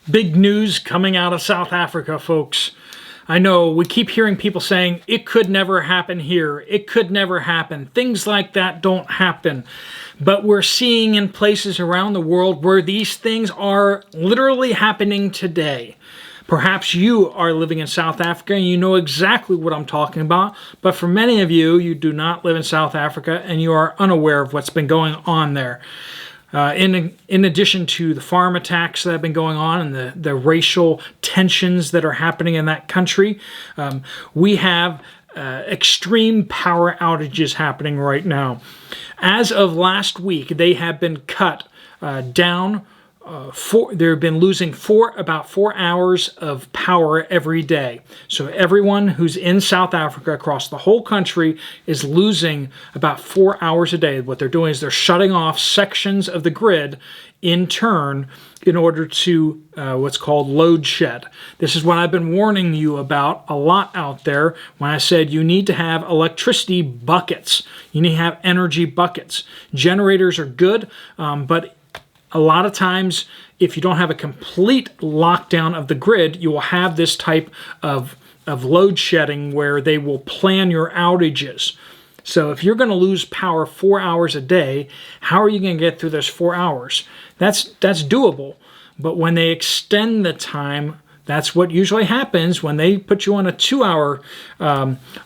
Big news coming out of South Africa, folks. I know we keep hearing people saying, it could never happen here. It could never happen. Things like that don't happen. But we're seeing in places around the world where these things are literally happening today. Perhaps you are living in South Africa and you know exactly what I'm talking about. But for many of you, you do not live in South Africa and you are unaware of what's been going on there. In addition to the farm attacks that have been going on and the racial tensions that are happening in that country, we have extreme power outages happening right now. As of last week, they have been cut down. They've been losing about 4 hours of power every day. So everyone who's in South Africa across the whole country is losing about 4 hours a day. What they're doing is they're shutting off sections of the grid in turn in order to what's called load shed. This is what I've been warning you about a lot out there when I said you need to have electricity buckets. You need to have energy buckets. Generators are good, but a lot of times, if you don't have a complete lockdown of the grid, you will have this type of load shedding where they will plan your outages. So if you're going to lose power 4 hours a day, how are you going to get through those 4 hours? That's doable. But when they extend the time, that's what usually happens. When they put you on a 2-hour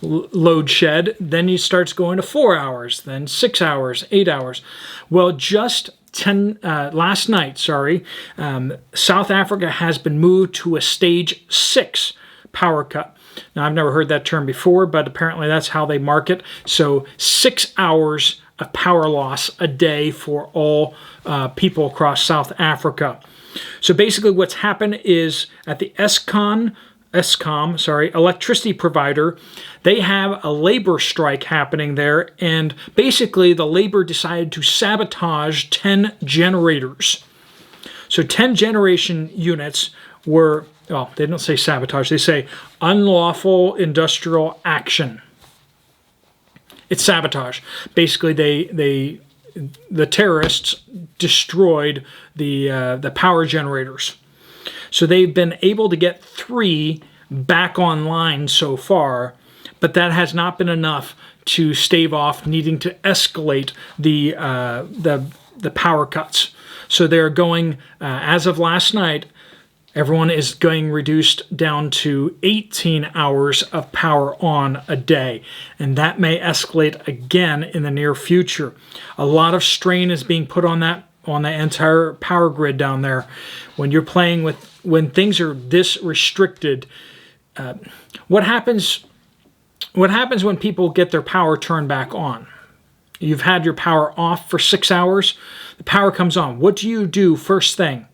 load shed, then it starts going to 4 hours, then 6 hours, 8 hours. Well, just last night, South Africa has been moved to a stage 6 power cut. Now, I've never heard that term before, but apparently that's how they mark it. So 6 hours of power loss a day for all people across South Africa. So basically what's happened is at the Eskom electricity provider, they have a labor strike happening there, and basically the labor decided to sabotage 10 generators. So 10 generation units were, well, they don't say sabotage, they say unlawful industrial action. It's sabotage. Basically, the terrorists destroyed the power generators. So they've been able to get 3 back online so far, but that has not been enough to stave off needing to escalate the power cuts. So they're going, as of last night, everyone is going reduced down to 18 hours of power on a day. And that may escalate again in the near future. A lot of strain is being put on the entire power grid down there. When you're playing with, when things are this restricted, what happens when people get their power turned back on? You've had your power off for 6 hours, the power comes on. What do you do first thing?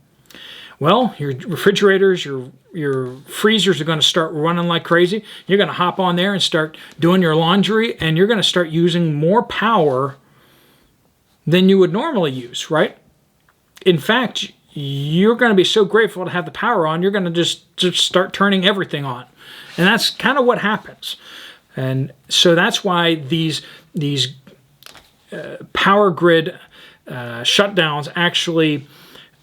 Well, your refrigerators, your freezers are going to start running like crazy. You're going to hop on there and start doing your laundry, and you're going to start using more power than you would normally use, right? In fact, you're going to be so grateful to have the power on, you're going to just start turning everything on. And that's kind of what happens. And so that's why these power grid shutdowns actually,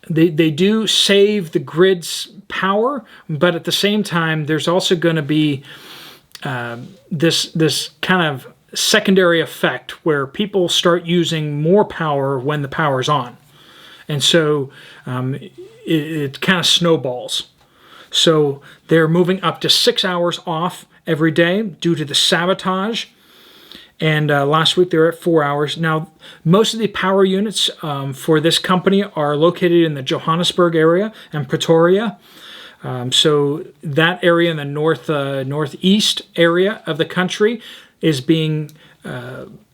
they do save the grid's power, but at the same time, there's also going to be this kind of secondary effect where people start using more power when the power's on. And so it kind of snowballs. So they're moving up to 6 hours off every day due to the sabotage. And last week they were at 4 hours. Now, most of the power units for this company are located in the Johannesburg area and Pretoria. So that area in the northeast area of the country is being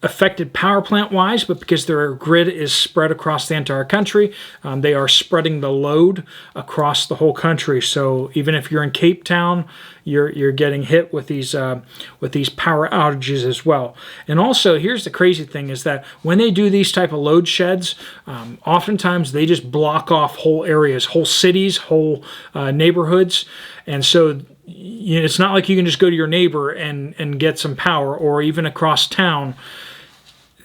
affected power plant wise, but because their grid is spread across the entire country, they are spreading the load across the whole country. So even if you're in Cape Town, you're getting hit with these power outages as well. And also, here's the crazy thing is that when they do these type of load sheds, oftentimes they just block off whole areas, whole cities, whole neighborhoods. And so it's not like you can just go to your neighbor and get some power, or even across town.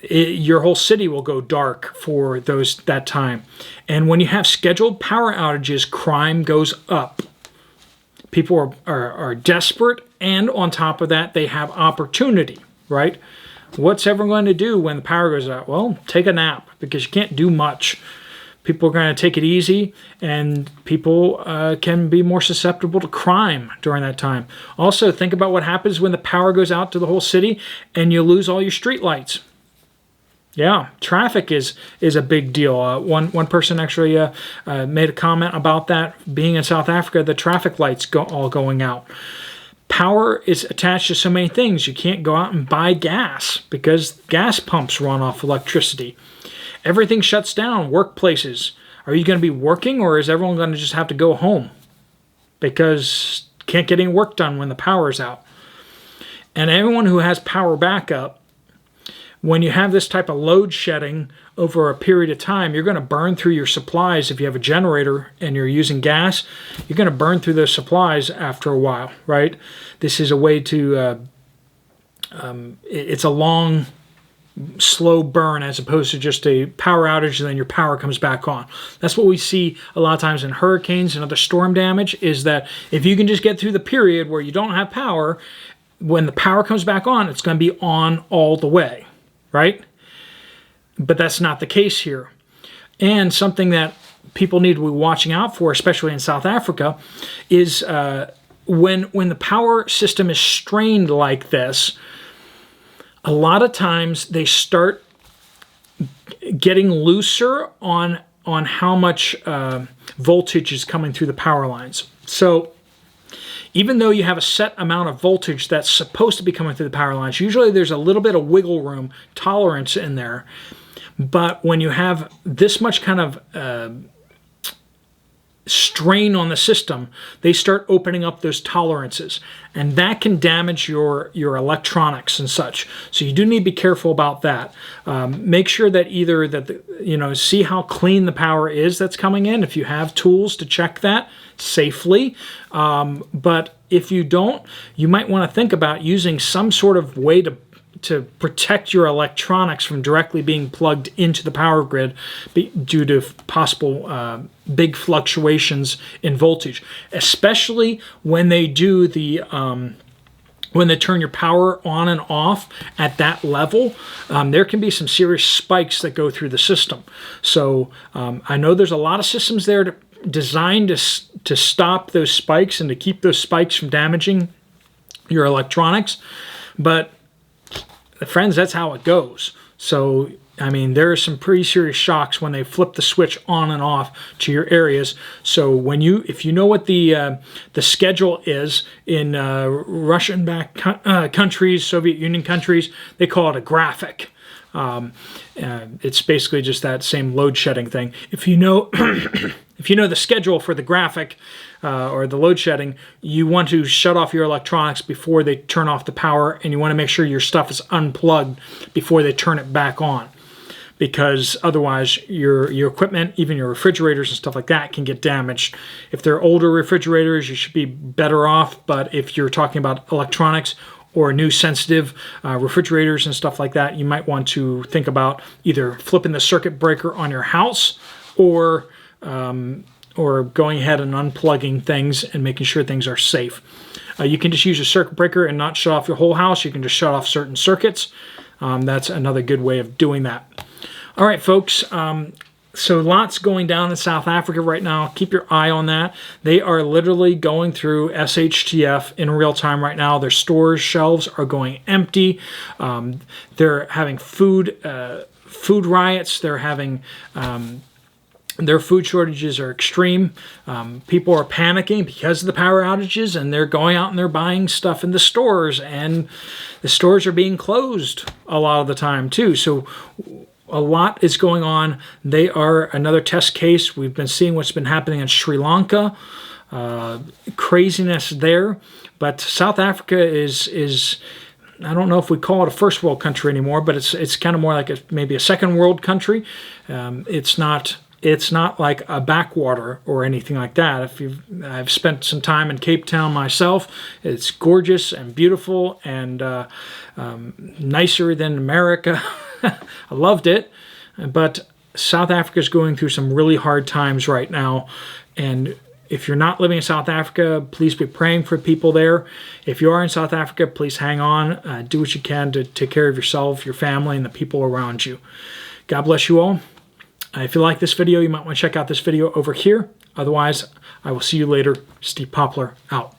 your whole city will go dark for that time. And when you have scheduled power outages, crime goes up. People are desperate, and on top of that, they have opportunity, right? What's everyone going to do when the power goes out? Well, take a nap, because you can't do much. People are going to take it easy, and people can be more susceptible to crime during that time. Also, think about what happens when the power goes out to the whole city and you lose all your street lights. Yeah, traffic is a big deal. One person actually made a comment about that. Being in South Africa, the traffic lights all going out. Power is attached to so many things. You can't go out and buy gas because gas pumps run off electricity. Everything shuts down. Workplaces. Are you going to be working, or is everyone going to just have to go home because can't get any work done when the power is out? And everyone who has power backup, when you have this type of load shedding over a period of time, you're going to burn through your supplies. If you have a generator and you're using gas, you're going to burn through those supplies after a while, right? This is a way to, it's a long, slow burn as opposed to just a power outage and then your power comes back on. That's what we see a lot of times in hurricanes and other storm damage, is that if you can just get through the period where you don't have power, when the power comes back on, it's going to be on all the way, right? But that's not the case here. And something that people need to be watching out for, especially in South Africa, is when the power system is strained like this, a lot of times they start getting looser on how much voltage is coming through the power lines. So even though you have a set amount of voltage that's supposed to be coming through the power lines, usually there's a little bit of wiggle room, tolerance in there. But when you have this much kind of strain on the system, they start opening up those tolerances, and that can damage your electronics and such. So you do need to be careful about that. Make sure that either that see how clean the power is that's coming in, if you have tools to check that safely. But if you don't, you might want to think about using some sort of way to protect your electronics from directly being plugged into the power grid due to possible big fluctuations in voltage, especially when they do when they turn your power on and off at that level. There can be some serious spikes that go through the system. So I know there's a lot of systems there designed to stop those spikes and to keep those spikes from damaging your electronics, but friends, that's how it goes. So, I mean, there are some pretty serious shocks when they flip the switch on and off to your areas. So if you know what the schedule is in Russian-backed countries, Soviet Union countries, they call it a graphic. It's basically just that same load shedding thing. If you know if you know the schedule for the graphic or the load shedding, you want to shut off your electronics before they turn off the power, and you want to make sure your stuff is unplugged before they turn it back on, because otherwise your equipment, even your refrigerators and stuff like that, can get damaged. If they're older refrigerators, you should be better off, but if you're talking about electronics or new sensitive refrigerators and stuff like that, you might want to think about either flipping the circuit breaker on your house or going ahead and unplugging things and making sure things are safe. You can just use a circuit breaker and not shut off your whole house. You can just shut off certain circuits. That's another good way of doing that. All right, folks. So lots going down in South Africa right now. Keep your eye on that. They are literally going through SHTF in real time right now. Their stores shelves are going empty. They're having food riots. They're having their food shortages are extreme. People are panicking because of the power outages, and they're going out and they're buying stuff in the stores, and the stores are being closed a lot of the time too. So a lot is going on. They are another test case. We've been seeing what's been happening in Sri Lanka. Craziness there. But South Africa is I don't know if we call it a first world country anymore, but it's kind of more like maybe a second world country. It's not like a backwater or anything like that. I've spent some time in Cape Town myself. It's gorgeous and beautiful and nicer than America. I loved it. But South Africa is going through some really hard times right now. And if you're not living in South Africa, please be praying for people there. If you are in South Africa, please hang on. Do what you can to take care of yourself, your family, and the people around you. God bless you all. If you like this video, you might want to check out this video over here. Otherwise, I will see you later. Steve Poplar out.